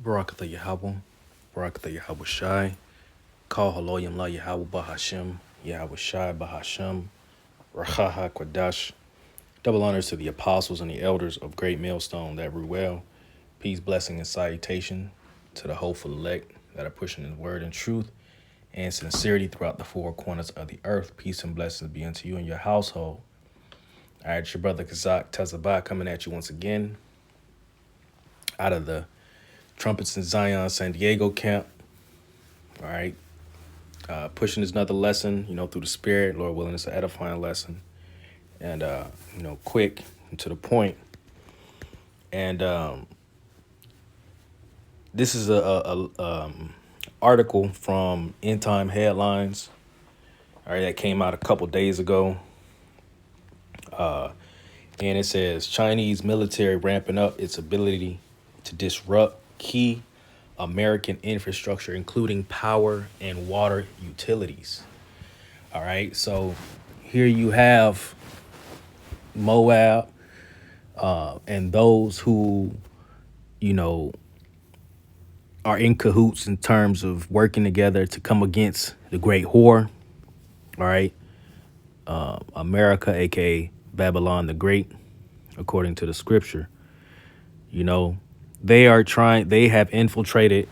Barakatha Yahweh, Barakatha Yahweh Shai, Call Haloyim La Yahweh Bahashem, Yahweh Shai Bahashem, Rachaha Kwadash. Double honors to the apostles and the elders of Great Millstone that rule well. Peace, blessing, and salutation to the hopeful elect that are pushing His word and truth and sincerity throughout the four corners of the earth. Peace and blessings be unto you and your household. All right, it's your brother Kazak Tazabah coming at you once again out of the Trumpets in Zion San Diego camp. All right, pushing is another lesson, through the spirit. Lord willing, it's an edifying lesson, and quick and to the point. And this is a article from End Time Headlines. All right, that came out a couple days ago, and it says Chinese military ramping up its ability to disrupt key American infrastructure, including power and water utilities. All right, so here you have Moab and those who, are in cahoots in terms of working together to come against the great whore. All right, America, aka Babylon the Great, according to the scripture. They have infiltrated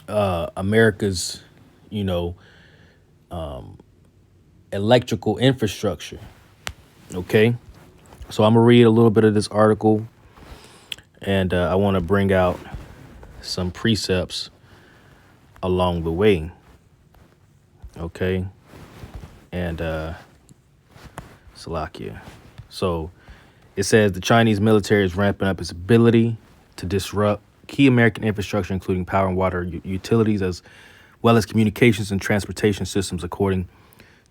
America's, electrical infrastructure. Okay. So I'm going to read a little bit of this article, and I want to bring out some precepts along the way. Okay. And Salakia. So it says the Chinese military is ramping up its ability to disrupt key American infrastructure, including power and water utilities, as well as communications and transportation systems, according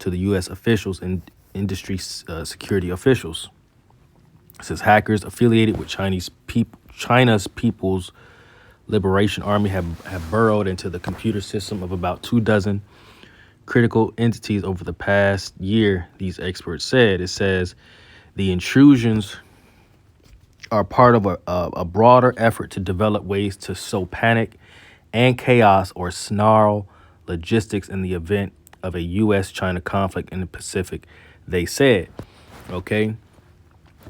to the U.S. officials and industry security officials. It says hackers affiliated with China's People's Liberation Army have burrowed into the computer system of about 24 critical entities over the past year, these experts said. It says the intrusions are part of a broader effort to develop ways to sow panic and chaos or snarl logistics in the event of a U.S.-China conflict in the Pacific, they said. Okay.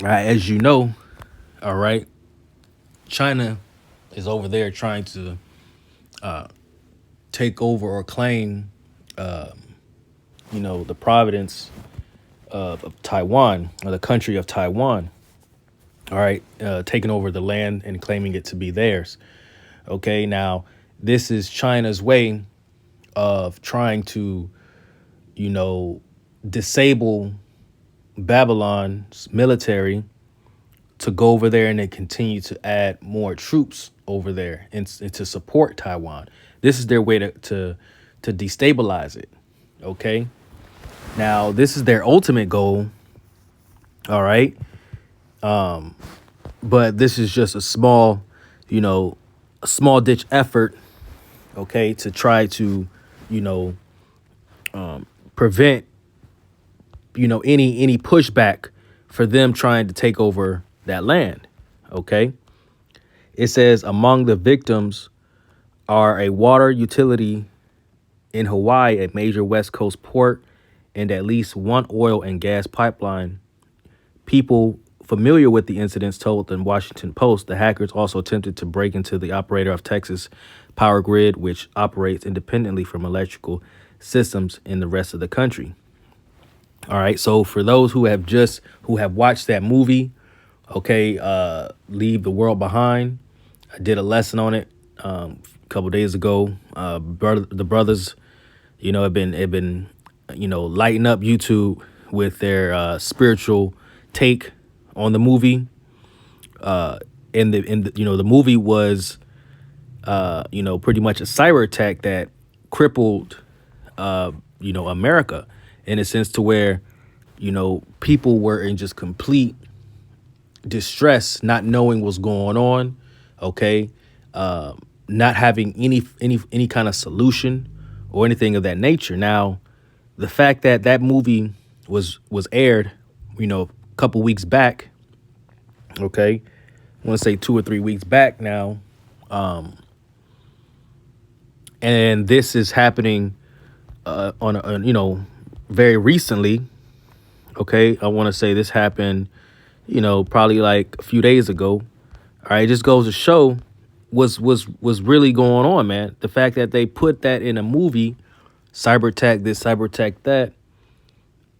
As you know, all right, China is over there trying to take over or claim, the providence of Taiwan, or the country of Taiwan. All right, taking over the land and claiming it to be theirs. Okay, now this is China's way of trying to, disable Babylon's military to go over there and then continue to add more troops over there and to support Taiwan. This is their way to destabilize it. Okay. Now, this is their ultimate goal. All right. But this is just a small ditch effort. Okay. To try to, prevent, any pushback for them trying to take over that land. Okay. It says among the victims are a water utility in Hawaii, a major West Coast port, and at least one oil and gas pipeline. People familiar with the incidents told the Washington Post the hackers also attempted to break into the operator of Texas Power Grid, which operates independently from electrical systems in the rest of the country. All right. So for those who have watched that movie, okay, Leave the World Behind, I did a lesson on it a couple days ago. The brothers, have been lighting up YouTube with their spiritual take on the movie. The movie was pretty much a cyber attack that crippled America, in a sense to where people were in just complete distress, not knowing what's going on. Okay. Not having any kind of solution or anything of that nature. Now, the fact that that movie was aired, a couple weeks back, okay, I want to say 2 or 3 weeks back now, And this is happening very recently. Okay, I want to say this happened, probably like a few days ago. All right, it just goes to show was really going on, man. The fact that they put that in a movie, cyber tech this, cyber tech that.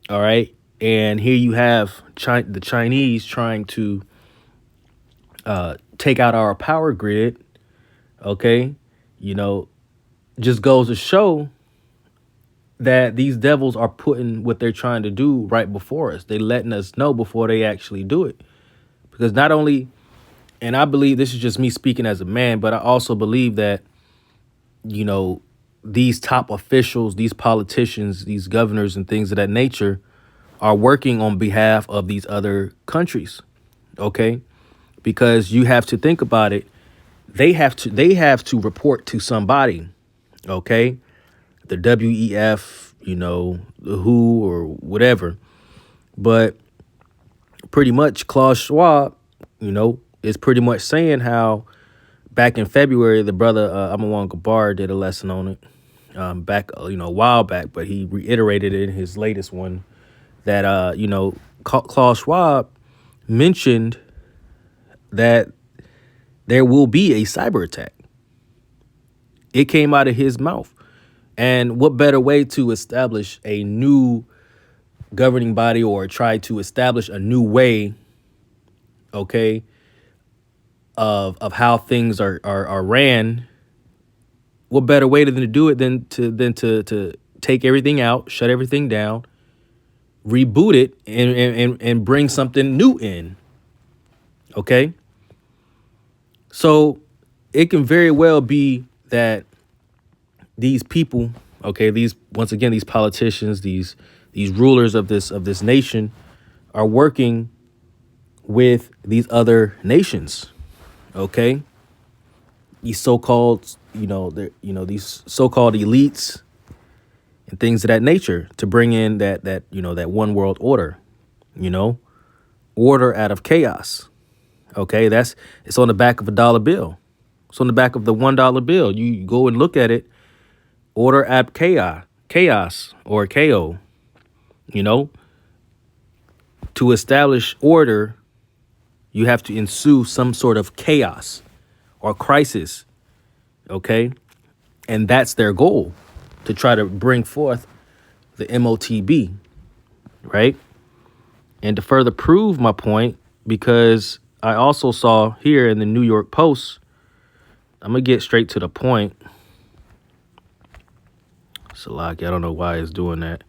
All right, and here you have the Chinese trying to take out our power grid. Okay, just goes to show that these devils are putting what they're trying to do right before us. They letting us know before they actually do it. Because not only, and I believe this is just me speaking as a man, but I also believe that, these top officials, these politicians, these governors and things of that nature are working on behalf of these other countries. Okay. Because you have to think about it. They have to report to somebody. Okay. The WEF, the WHO or whatever. But pretty much Klaus Schwab, is pretty much saying how back in February, the brother Amawang Gabar did a lesson on it back, a while back. But he reiterated it in his latest one that, Klaus Schwab mentioned that there will be a cyber attack. It came out of his mouth. And what better way to establish a new governing body or try to establish a new way, okay, of how things are ran? What better way than to do it than to take everything out, shut everything down, reboot it, and bring something new in. Okay. So it can very well be that these people, okay, these politicians, these rulers of this nation are working with these other nations, okay? These so-called, these so-called elites and things of that nature to bring in that one world order, order out of chaos. Okay, it's on the back of a dollar bill. It's on the back of the $1 bill. You go and look at it. Order ab chaos or KO, to establish order, you have to ensue some sort of chaos or crisis. OK, and that's their goal, to try to bring forth the MOTB. Right. And to further prove my point, because I also saw here in the New York Post, I'm going to get straight to the point. Salaki, I don't know why it's doing that.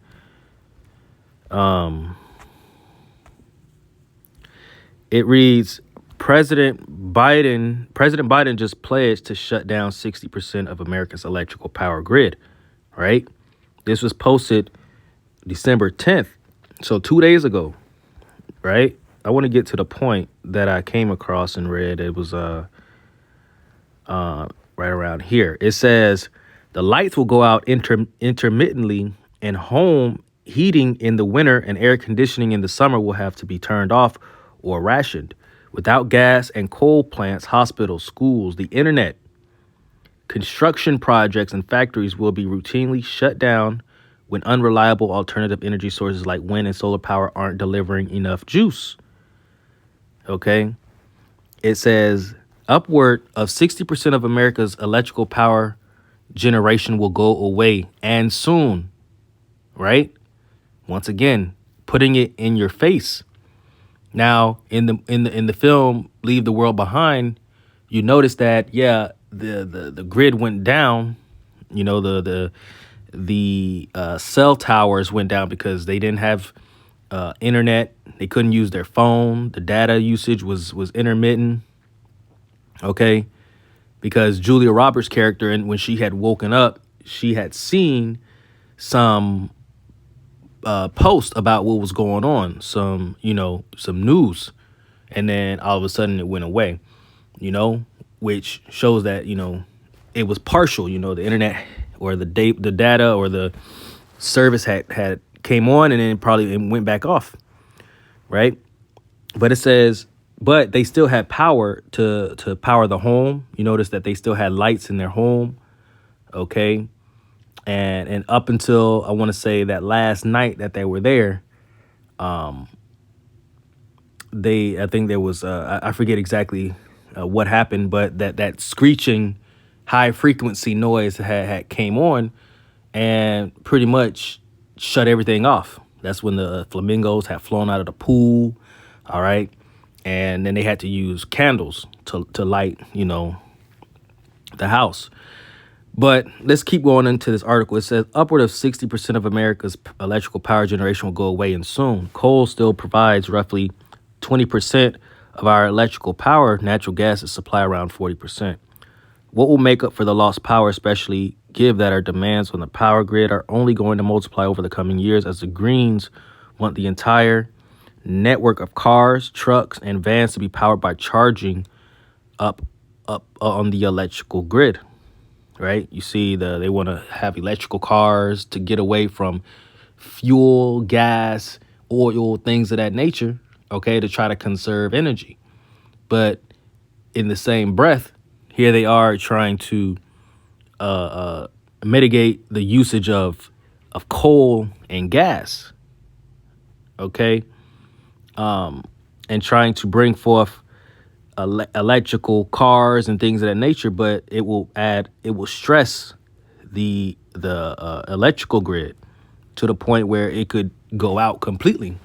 It reads, President Biden just pledged to shut down 60% of America's electrical power grid, right? This was posted December 10th, so 2 days ago, right? I want to get to the point that I came across and read. It was right around here. It says, the lights will go out intermittently, and home heating in the winter and air conditioning in the summer will have to be turned off or rationed. Without gas and coal plants, hospitals, schools, the internet, construction projects and factories will be routinely shut down when unreliable alternative energy sources like wind and solar power aren't delivering enough juice. Okay. It says upward of 60% of America's electrical power generation will go away, and soon. Right? Once again, putting it in your face. Now, in the film Leave the World Behind, you notice that the grid went down. The cell towers went down because they didn't have internet. They couldn't use their phone. The data usage was intermittent. Okay. Because Julia Roberts' character, and when she had woken up, she had seen some post about what was going on, some news. And then all of a sudden it went away, which shows that, it was partial, the internet or the data or the service had came on and then probably it went back off. Right. But it says but they still had power to power the home. You notice that they still had lights in their home. Okay. And up until I want to say that last night that they were there, I think there was I forget exactly what happened, but that screeching high frequency noise had came on and pretty much shut everything off. That's when the flamingos had flown out of the pool. All right. And then they had to use candles to light, the house. But let's keep going into this article. It says upward of 60% of America's electrical power generation will go away and soon. Coal still provides roughly 20% of our electrical power. Natural gas is supply around 40%. What will make up for the lost power, especially given that our demands on the power grid are only going to multiply over the coming years, as the Greens want the entire network of cars, trucks, and vans to be powered by charging up on the electrical grid. Right? You see, they want to have electrical cars to get away from fuel, gas, oil, things of that nature, okay, to try to conserve energy. But in the same breath, here they are trying to mitigate the usage of coal and gas, okay, and trying to bring forth electrical cars and things of that nature, but it will stress the electrical grid to the point where it could go out completely.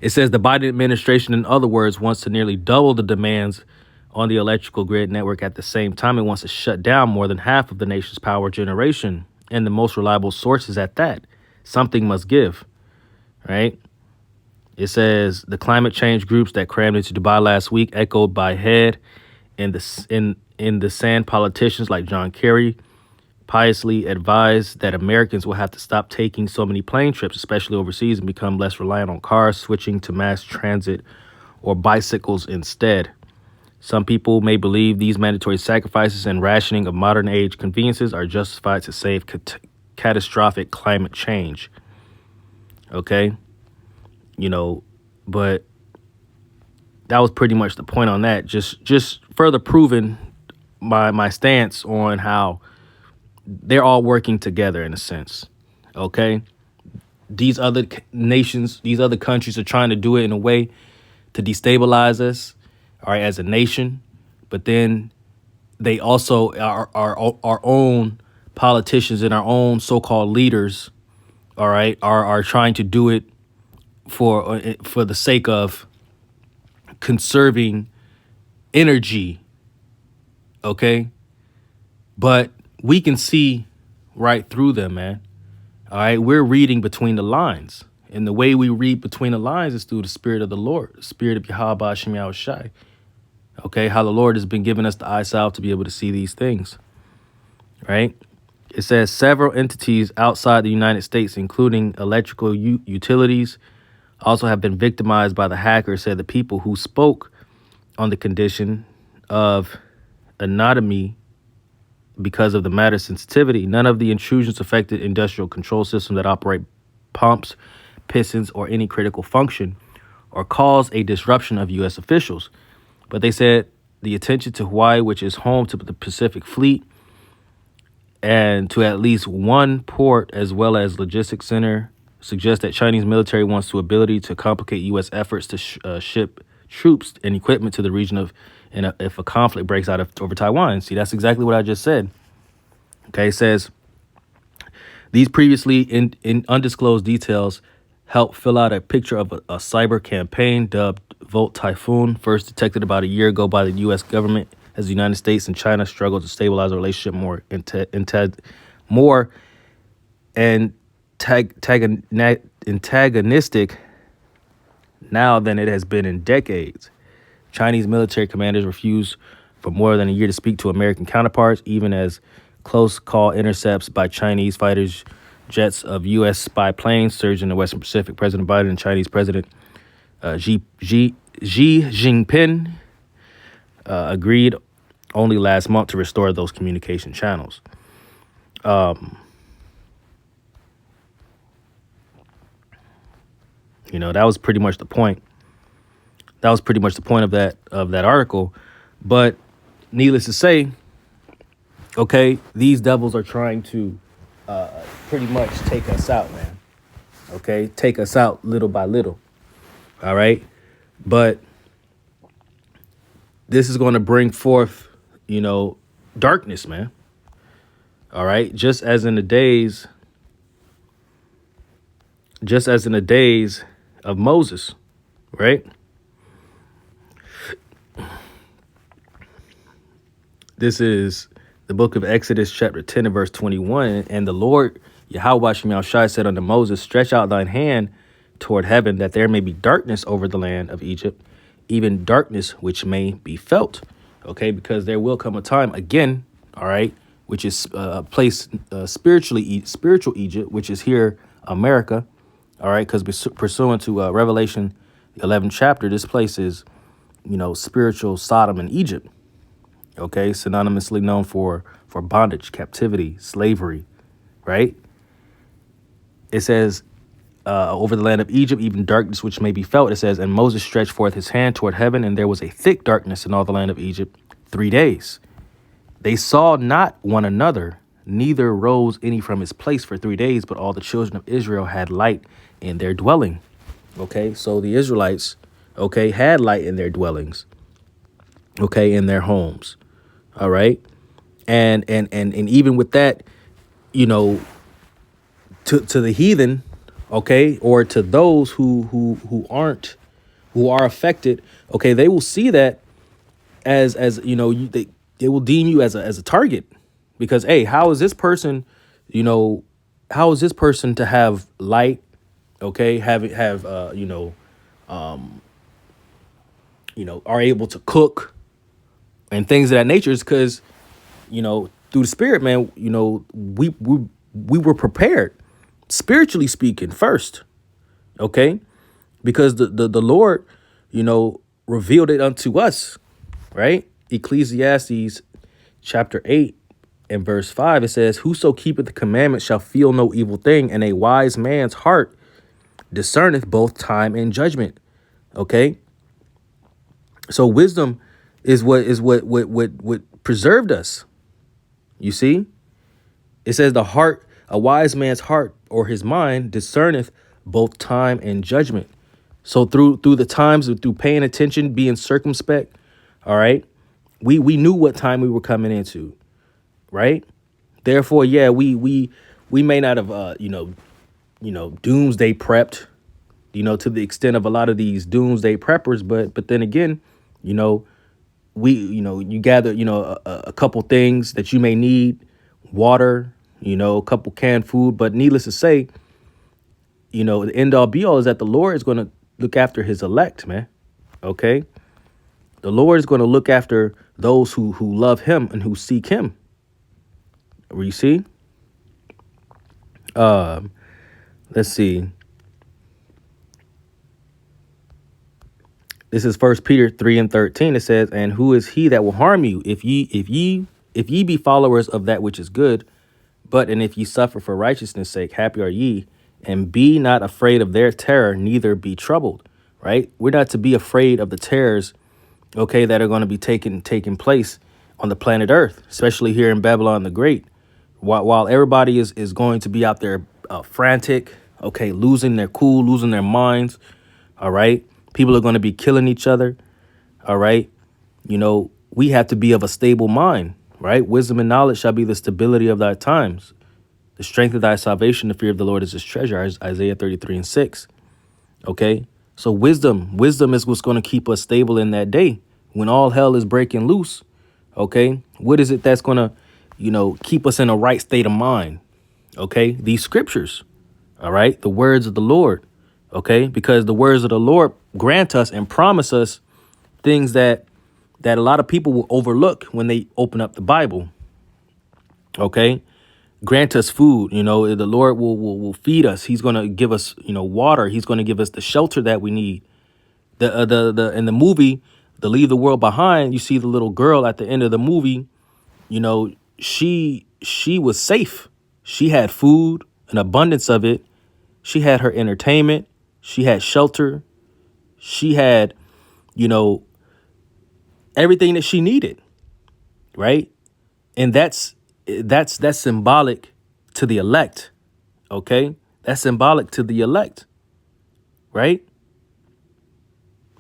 It says the Biden administration, in other words, wants to nearly double the demands on the electrical grid network. At the same time, it wants to shut down more than half of the nation's power generation and the most reliable sources at that. Something must give, right? It says the climate change groups that crammed into Dubai last week, echoed by head in the sand politicians like John Kerry, piously advised that Americans will have to stop taking so many plane trips, especially overseas, and become less reliant on cars, switching to mass transit or bicycles instead. Some people may believe these mandatory sacrifices and rationing of modern age conveniences are justified to save catastrophic climate change. Okay. But that was pretty much the point on that. Just further proving my stance on how they're all working together in a sense. Okay. These other nations, these other countries are trying to do it in a way to destabilize us, all right, as a nation. But then they also are our own politicians and our own so-called leaders, all right, are trying to do it for the sake of conserving energy, okay? But we can see right through them, man. All right, we're reading between the lines. And the way we read between the lines is through the Spirit of the Lord, the Spirit of Yahweh Hashem Yahushai. Okay, how the Lord has been giving us the eyesight to be able to see these things, right? It says several entities outside the United States, including electrical utilities, also have been victimized by the hackers, said the people who spoke on the condition of anonymity because of the matter sensitivity. None of the intrusions affected industrial control systems that operate pumps, pistons, or any critical function, or cause a disruption of U.S. officials. But they said the attention to Hawaii, which is home to the Pacific Fleet, and to at least one port as well as logistics center, suggests that Chinese military wants the ability to complicate U.S. efforts to ship troops and equipment to the region if a conflict breaks out over Taiwan. See, that's exactly what I just said. Okay, it says these previously in undisclosed details help fill out a picture of a cyber campaign dubbed Volt Typhoon, first detected about a year ago by the U.S. government as the United States and China struggle to stabilize a relationship more antagonistic now than it has been in decades. Chinese military commanders refuse for more than a year to speak to American counterparts, even as close call intercepts by Chinese fighters jets of U.S. spy planes surged in the Western Pacific. President Biden and Chinese President Xi Jinping agreed only last month to restore those communication channels. That was pretty much the point That was pretty much the point of that article. But needless to say, okay, these devils are trying to pretty much take us out, man. Okay, take us out little by little. All right, but this is going to bring forth, darkness, man. All right, just as in the days of Moses, right? This is the book of Exodus, chapter 10 and verse 21. And the Lord, Yahweh Shemel Shai, said unto Moses, stretch out thine hand toward heaven, that there may be darkness over the land of Egypt, even darkness which may be felt. Okay, because there will come a time again, all right, which is a place spiritual Egypt, which is here, America. All right, because pursuant to Revelation 11 chapter, this place is, spiritual Sodom and Egypt. Okay, synonymously known for bondage, captivity, slavery, right? It says, over the land of Egypt, even darkness which may be felt. It says, and Moses stretched forth his hand toward heaven, and there was a thick darkness in all the land of Egypt 3 days. They saw not one another, neither rose any from his place for 3 days, but all the children of Israel had light in their dwelling. Okay, so the Israelites, okay, had light in their dwellings, okay, in their homes. All right. And even with that, to the heathen, okay, or to those who are affected, okay, they will see that as they will deem you as a target, because, hey, how is this person to have light, okay, are able to cook and things of that nature, is because, through the Spirit, man, we were prepared, spiritually speaking, first, okay, because the Lord, revealed it unto us, right? Ecclesiastes chapter 8 and verse 5, it says, whoso keepeth the commandments shall feel no evil thing, and a wise man's heart discerneth both time and judgment. Okay, so wisdom is what preserved us. You see, it says a wise man's heart or his mind discerneth both time and judgment. So through the times, through paying attention, being circumspect, all right, we knew what time we were coming into, right? Therefore, yeah, we may not have doomsday prepped, to the extent of a lot of these doomsday preppers, but then again, you gather, a couple things that you may need, water, a couple canned food. But needless to say, the end all be all is that the Lord is going to look after his elect, man. Okay. The Lord is going to look after those who love him and who seek him. You see? Let's see. This is 1 Peter 3 and 13. It says, and who is he that will harm you if ye be followers of that which is good? But and if ye suffer for righteousness' sake, happy are ye, and be not afraid of their terror, neither be troubled. Right? We're not to be afraid of the terrors, okay, that are going to be taking place on the planet Earth, especially here in Babylon the Great. While everybody is going to be out there frantic, okay, losing their cool, losing their minds. All right. People are going to be killing each other. All right. We have to be of a stable mind. Right. Wisdom and knowledge shall be the stability of thy times. The strength of thy salvation, the fear of the Lord is his treasure. Isaiah 33 and 6. OK, so wisdom is what's going to keep us stable in that day when all hell is breaking loose. OK, what is it that's going to, keep us in a right state of mind? OK, these scriptures. All right. The words of the Lord. OK, because the words of the Lord grant us and promise us things that a lot of people will overlook when they open up the Bible. OK, grant us food. The Lord will feed us. He's going to give us, water. He's going to give us the shelter that we need. In the movie, The Leave the World Behind, you see the little girl at the end of the movie. She was safe. She had food, an abundance of it. She had her entertainment. She had shelter. She had, you know, everything that she needed, right? And that's symbolic to the elect, okay? That's symbolic to the elect, right?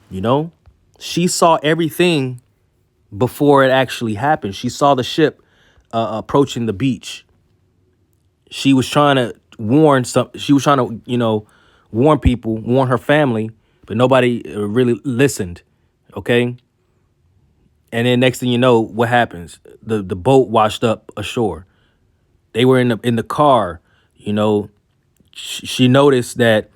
You know, she saw everything before it actually happened. She saw the ship approaching the beach. She was trying to she was trying to, warn people, warn her family, but nobody really listened, okay? And then next thing you know, what happens? The boat washed up ashore. They were in the car, you know. She noticed that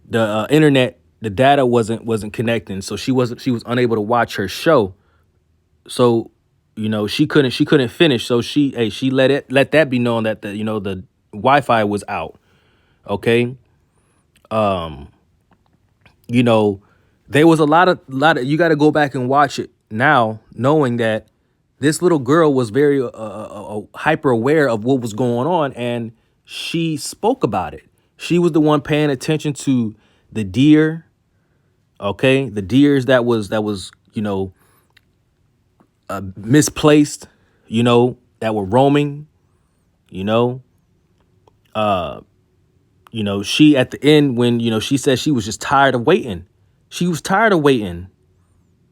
the internet, the data wasn't connecting, so she was unable to watch her show. So, she couldn't finish. So she let that be known that the Wi-Fi was out. Okay. You know, there was a lot of you got to go back and watch it now, knowing that this little girl was very hyper aware of what was going on, and she spoke about it. She was the one paying attention to the deer. Okay, the deers that was misplaced, that were roaming. You know, she at the end when she said she was just tired of waiting. She was tired of waiting.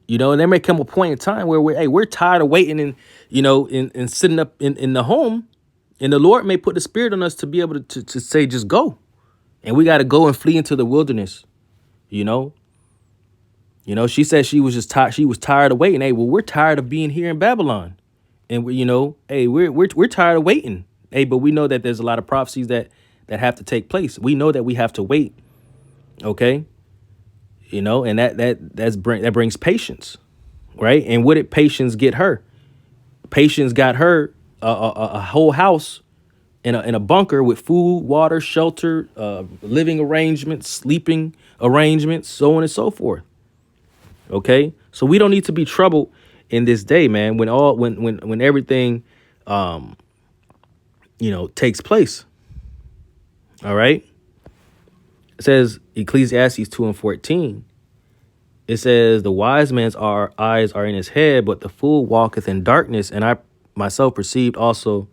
And there may come a point in time where we're tired of waiting and and sitting up in the home, and the Lord may put the Spirit on us to be able to say just go, and we got to go and flee into the wilderness. She said she was just tired. She was tired of waiting. Hey, well, we're tired of being here in Babylon, and we're tired of waiting. Hey, but we know that there's a lot of prophecies that have to take place. We know that we have to wait. Okay. And that brings patience, right? And what did patience get her? Patience got her a whole house in a bunker with food, water, shelter, living arrangements, sleeping arrangements, so on and so forth. Okay, so we don't need to be troubled in this day, man. When everything, takes place. All right. It says Ecclesiastes 2:14. It says the wise man's eyes are in his head, but the fool walketh in darkness. And I myself perceived also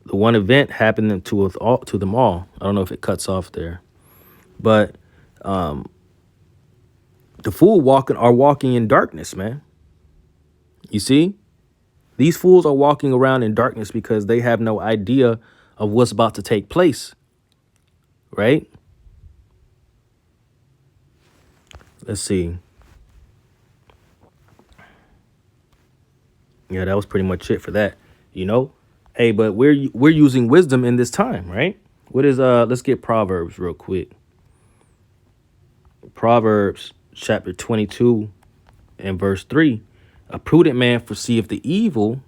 the one event happened to them all. I don't know if it cuts off there, but the fool are walking in darkness, man. You see, these fools are walking around in darkness because they have no idea of what's about to take place, right? Let's see. Yeah, that was pretty much it for that. Hey, but we're using wisdom in this time, right? What is let's get Proverbs real quick. Proverbs chapter 22 and verse 3. A prudent man foreseeth the evil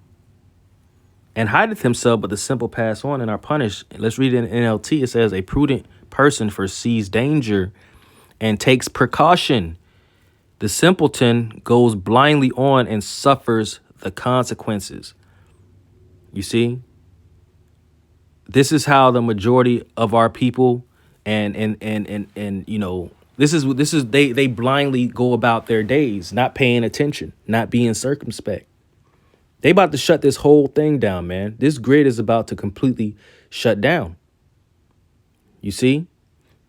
and hideth himself, but the simple pass on and are punished. Let's read it in NLT. It says, a prudent person foresees danger and takes precaution. The simpleton goes blindly on and suffers the consequences. You see, this is how the majority of our people and this is they blindly go about their days, not paying attention, not being circumspect. They about to shut this whole thing down, man. This grid is about to completely shut down. You see?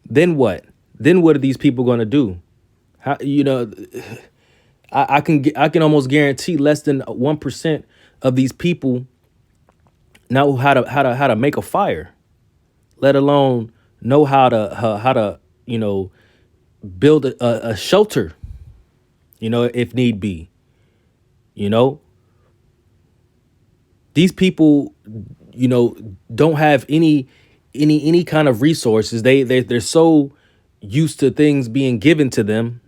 Then what? Then what are these people going to do? How, I can almost guarantee less than 1% of these people know how to make a fire, let alone know how to build a shelter, if need be. These people, don't have any kind of resources. They're so used to things being given to them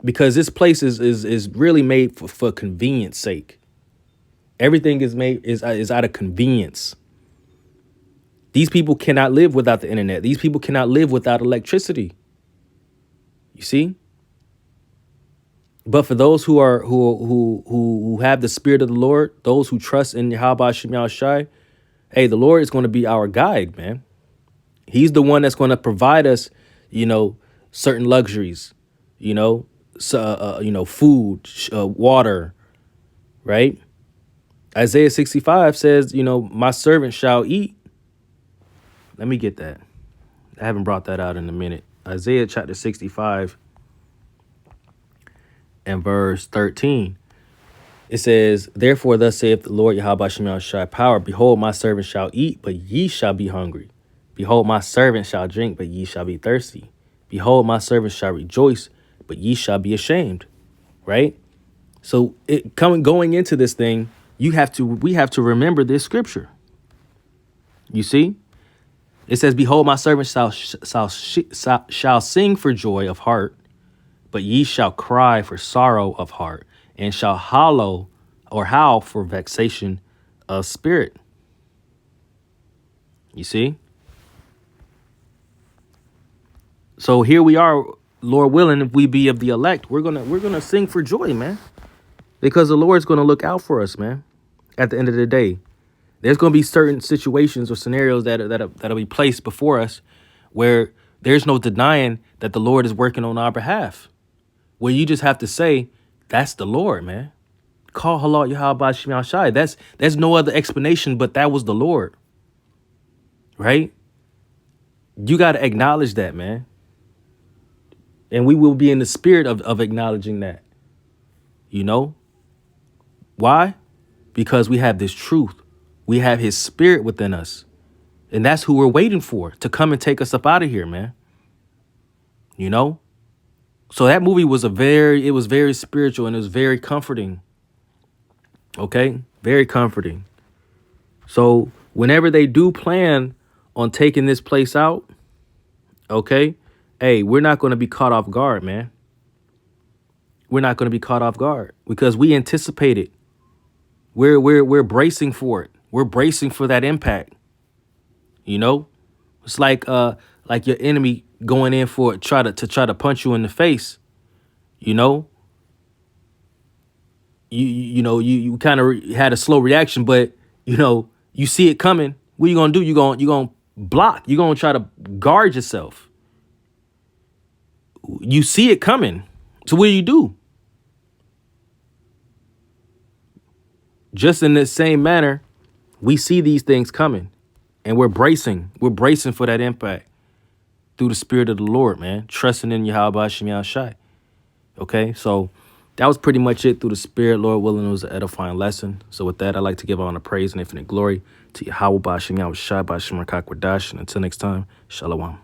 because this place is really made for convenience sake. Everything is out of convenience. These people cannot live without the internet. These people cannot live without electricity. You see? But for those who have the Spirit of the Lord, those who trust in Yahweh Shem Yahushai, hey, the Lord is going to be our guide, man. He's the one that's going to provide us, certain luxuries, food, water, right? Isaiah 65 says, my servant shall eat. Let me get that. I haven't brought that out in a minute. Isaiah chapter 65 and verse 13. It says, therefore, thus saith the Lord Yahweh Shem Yahushai power, behold, my servant shall eat, but ye shall be hungry. Behold, my servant shall drink, but ye shall be thirsty. Behold, my servant shall rejoice, but ye shall be ashamed. Right? So going into this thing, we have to remember this scripture. You see? It says, behold, my servant shall sing for joy of heart, but ye shall cry for sorrow of heart, and shall howl for vexation of spirit. You see? So here we are, Lord willing, if we be of the elect, we're gonna sing for joy, man. Because the Lord's gonna look out for us, man. At the end of the day. There's gonna be certain situations or scenarios that'll be placed before us where there's no denying that the Lord is working on our behalf. Where you just have to say, that's the Lord, man. Call halal Yahweh Shem Yahushai. There's no other explanation but that was the Lord. Right? You got to acknowledge that, man. And we will be in the spirit of acknowledging that. You know? Why? Because we have this truth. We have his spirit within us. And that's who we're waiting for to come and take us up out of here, man. You know? So that movie was very spiritual and it was very comforting. Okay? Very comforting. So whenever they do plan on taking this place out, okay, hey, we're not going to be caught off guard, man. We're not going to be caught off guard because we anticipate it. We're bracing for it. We're bracing for that impact. You know, it's like your enemy going in for it, try to punch you in the face. You know, you kind of had a slow reaction, but you see it coming. What you gonna do? You gonna block. You gonna try to guard yourself. You see it coming. So what do? Just in the same manner, we see these things coming and we're bracing. We're bracing for that impact through the spirit of the Lord, man. Trusting in Yahweh Shem Yahushai. Okay, so that was pretty much it through the spirit. Lord willing, it was an edifying lesson. So with that, I'd like to give honor, praise, and infinite glory to Yahweh Shem Yahushai, B'Shem Rakak Wadash. And until next time, Shalom.